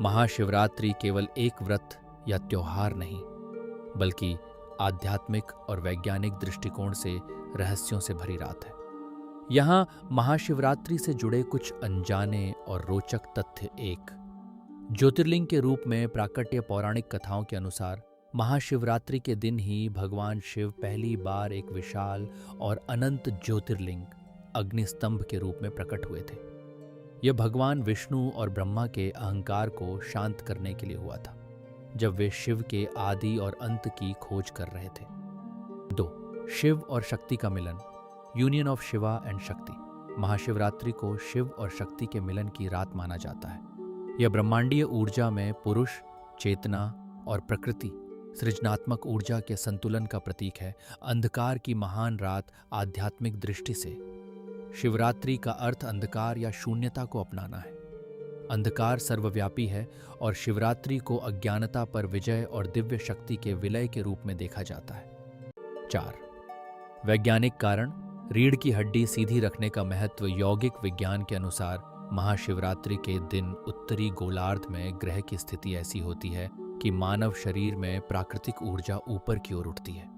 महाशिवरात्रि केवल एक व्रत या त्योहार नहीं, बल्कि आध्यात्मिक और वैज्ञानिक दृष्टिकोण से रहस्यों से भरी रात है। यहाँ महाशिवरात्रि से जुड़े कुछ अनजाने और रोचक तथ्य। एक, ज्योतिर्लिंग के रूप में प्राकट्य पौराणिक कथाओं के अनुसार महाशिवरात्रि के दिन ही भगवान शिव पहली बार एक विशाल और अनंत ज्योतिर्लिंग अग्निस्तंभ के रूप में प्रकट हुए थे। यह भगवान विष्णु और ब्रह्मा के अहंकार को शांत करने के लिए हुआ था, जब वे शिव के आदि और अंत की खोज कर रहे थे। 2. शिव और शक्ति का मिलन, यूनियन ऑफ शिवा एंड शक्ति। महाशिवरात्रि को शिव और शक्ति के मिलन की रात माना जाता है। यह ब्रह्मांडीय ऊर्जा में पुरुष, चेतना और प्रकृति सृजनात्मक ऊर्जा के संतुलन का प्रतीक है। अंधकार की महान रात आध्यात्मिक दृष्टि से शिवरात्रि का अर्थ अंधकार या शून्यता को अपनाना है। अंधकार सर्वव्यापी है और शिवरात्रि को अज्ञानता पर विजय और दिव्य शक्ति के विलय के रूप में देखा जाता है। 4. वैज्ञानिक कारण, रीढ़ की हड्डी सीधी रखने का महत्व। यौगिक विज्ञान के अनुसार महाशिवरात्रि के दिन उत्तरी गोलार्ध में ग्रह की स्थिति ऐसी होती है कि मानव शरीर में प्राकृतिक ऊर्जा ऊपर की ओर उठती है।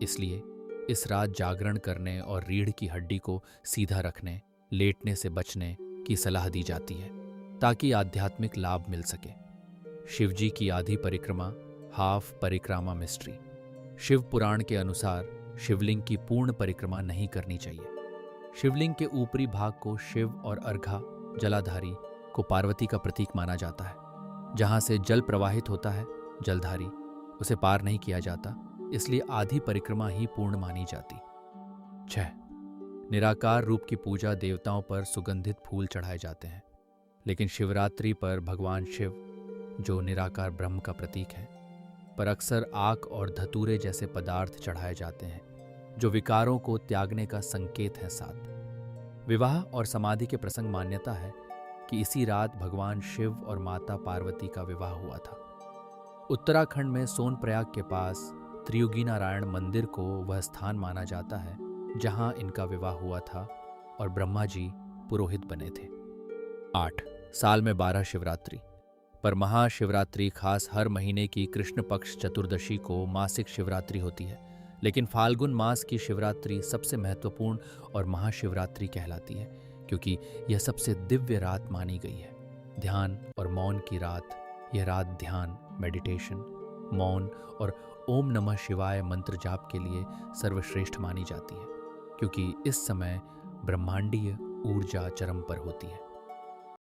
इसलिए इस रात जागरण करने और रीढ़ की हड्डी को सीधा रखने, लेटने से बचने की सलाह दी जाती है, ताकि आध्यात्मिक लाभ मिल सके। शिवजी की आधी परिक्रमा, हाफ परिक्रमा मिस्ट्री। शिव पुराण के अनुसार शिवलिंग की पूर्ण परिक्रमा नहीं करनी चाहिए। शिवलिंग के ऊपरी भाग को शिव और अर्घा जलाधारी को पार्वती का प्रतीक माना जाता है। जहां से जल प्रवाहित होता है, जलधारी उसे पार नहीं किया जाता, इसलिए आधी परिक्रमा ही पूर्ण मानी जाती। 6. निराकार रूप की पूजा, देवताओं पर सुगंधित फूल चढ़ाए जाते हैं, लेकिन शिवरात्रि पर भगवान शिव, जो निराकार ब्रह्म का प्रतीक है, पर अक्सर आक और धतूरे जैसे पदार्थ चढ़ाए जाते हैं, जो विकारों को त्यागने का संकेत है। 7. विवाह और समाधि के प्रसंग, मान्यता है कि इसी रात भगवान शिव और माता पार्वती का विवाह हुआ था। उत्तराखंड में सोनप्रयाग के पास त्रियुगी नारायण मंदिर को वह स्थान माना जाता है जहां इनका विवाह हुआ था और ब्रह्मा जी पुरोहित बने थे। 8. साल में 12 शिवरात्रि, पर महाशिवरात्रि खास हर महीने की कृष्ण पक्ष चतुर्दशी को मासिक शिवरात्रि होती है, लेकिन फाल्गुन मास की शिवरात्रि सबसे महत्वपूर्ण और महाशिवरात्रि कहलाती है, क्योंकि यह सबसे दिव्य रात मानी गई है। ध्यान और मौन की रात। यह रात ध्यान, मेडिटेशन, मौन और ओम नमः शिवाय मंत्र जाप के लिए सर्वश्रेष्ठ मानी जाती है, क्योंकि इस समय ब्रह्मांडीय ऊर्जा चरम पर होती है।